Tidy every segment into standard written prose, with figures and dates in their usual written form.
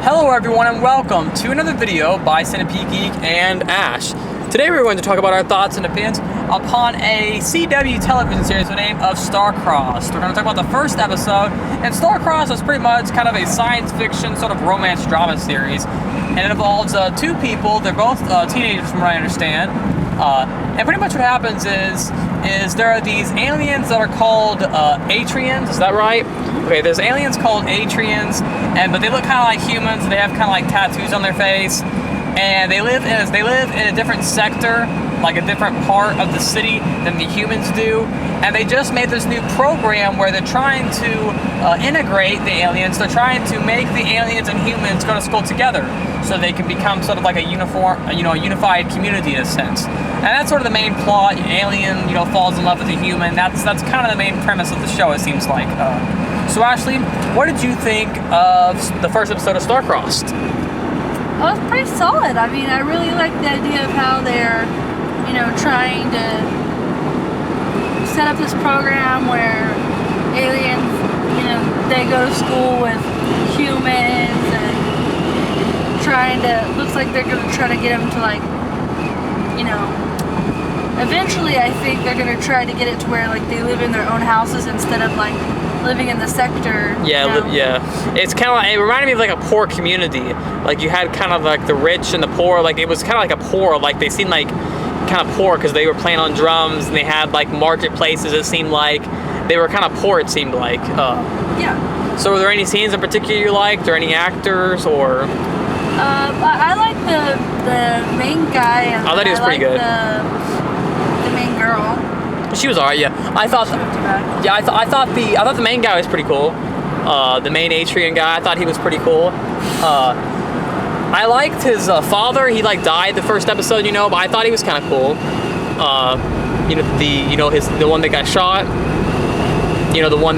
Hello everyone and welcome to another video by Centipede Geek and Ash. Today we're going to talk about our thoughts and opinions upon a CW television series with the name of Star-Crossed. We're going to talk about the first episode, and Star-Crossed is pretty much kind of a science fiction sort of romance drama series, and it involves two people. They're both teenagers from what I understand, and pretty much what happens is there are these aliens that are called Atrians, is that right? Okay, there's aliens called Atrians, but they look kind of like humans. They have kind of like tattoos on their face, and they live in a different sector, like a different part of the city than the humans do. And they just made this new program where they're trying to integrate the aliens. They're trying to make the aliens and humans go to school together, so they can become sort of like a unified community in a sense. And that's sort of the main plot. An alien, falls in love with a human. That's kind of the main premise of the show, it seems like. So Ashley, what did you think of the first episode of Star-Crossed? Well, it's pretty solid. I mean, I really like the idea of how they're, trying to set up this program where aliens, they go to school with humans and looks like they're going to try to get them to eventually I think they're going to try to get it to where they live in their own houses instead of living in the sector. Yeah. It's kind of like, it reminded me of a poor community. Like you had kind of like the rich and the poor. It was kind of like a poor. They seemed like kind of poor because they were playing on drums and they had marketplaces. It seemed like they were kind of poor. It seemed like. Yeah. So were there any scenes in particular you liked, or any actors, or? I like the main guy. And I thought he was pretty good. The main girl. She was alright, yeah. I thought the main guy was pretty cool. The main Atrian guy, I thought he was pretty cool. I liked his father. He died the first episode, but I thought he was kind of cool. The one that got shot. The one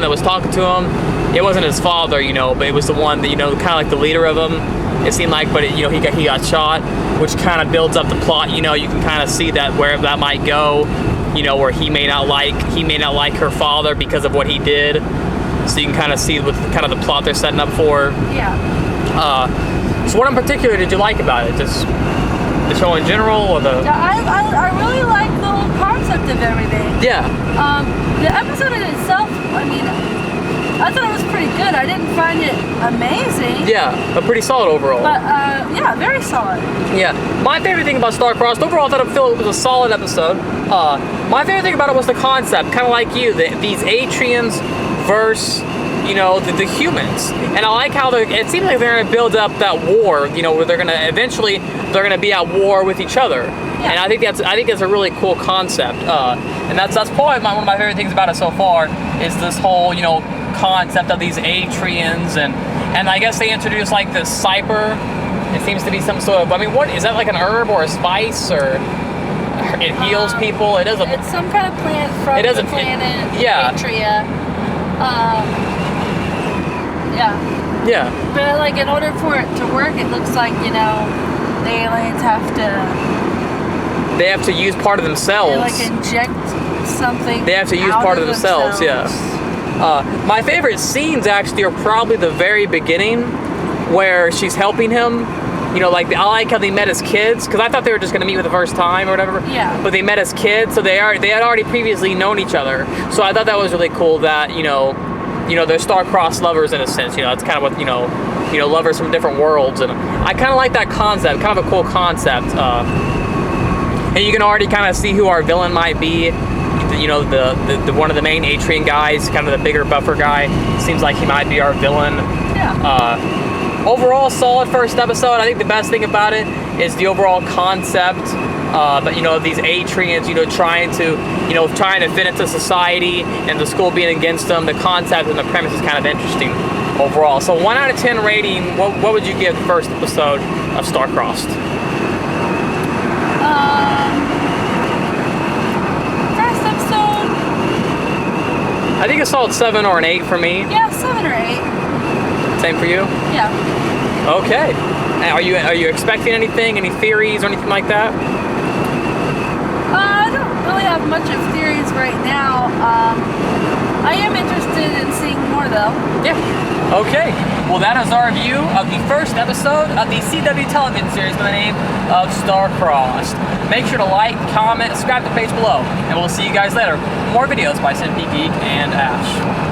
that was talking to him. It wasn't his father, but it was the one that kind of like the leader of them. It seemed like, but he got shot, which kind of builds up the plot. You can kind of see that where that might go. Where he may not like her father because of what he did. So you can kind of see what kind of the plot they're setting up for. Yeah. So what in particular did you like about it? Just the show in general, or the? Yeah, I really like the whole concept of everything. Yeah. The episode in itself, I thought it was pretty good. I didn't find it amazing. Yeah, but pretty solid overall. But yeah, very solid. Yeah. My favorite thing about Star-Crossed, overall I thought it was a solid episode. My favorite thing about it was the concept, kind of like you, these Atrians versus, the humans. And I like how it seems like they're going to build up that war, where they're going to be at war with each other. Yeah. And I think that's a really cool concept. And that's probably one of my favorite things about it so far is this whole, concept of these Atrians, and I guess they introduced this cyper. It seems to be some sort of, what is that, an herb or a spice, or it heals people? It doesn't. It's some kind of plant from the planet Atria. Yeah. Yeah. But in order for it to work, it looks like the aliens have to. They have to use part of themselves. They inject something. They have to use part of themselves. Yeah. My favorite scenes actually are probably the very beginning, where she's helping him. I like how they met as kids, because I thought they were just going to meet for the first time or whatever. Yeah. But they met as kids, so they had already previously known each other. So I thought that was really cool that they're star-crossed lovers in a sense. It's kind of what lovers from different worlds, and I kind of like that concept. Kind of a cool concept. And you can already kind of see who our villain might be. The one of the main Atrian guys, kind of the bigger, buffer guy, seems like he might be our villain. Yeah. Overall, solid first episode. I think the best thing about it is the overall concept. But these Atrians, trying to fit into society, and the school being against them. The concept and the premise is kind of interesting overall. So 1 out of 10 rating. What would you give the first episode of Star-Crossed? I think a solid 7 or an 8 for me. Yeah, 7 or 8. Same for you? Yeah. Okay. Are you expecting anything? Any theories or anything like that? I don't really have much of theories right now. I am interested in seeing more though. Yeah. Okay. Well, that is our review of the first episode of the CW television series by the name of Star-Crossed. Make sure to like, comment, subscribe to the page below, and we'll see you guys later. More videos by Centipede Geek and Ash.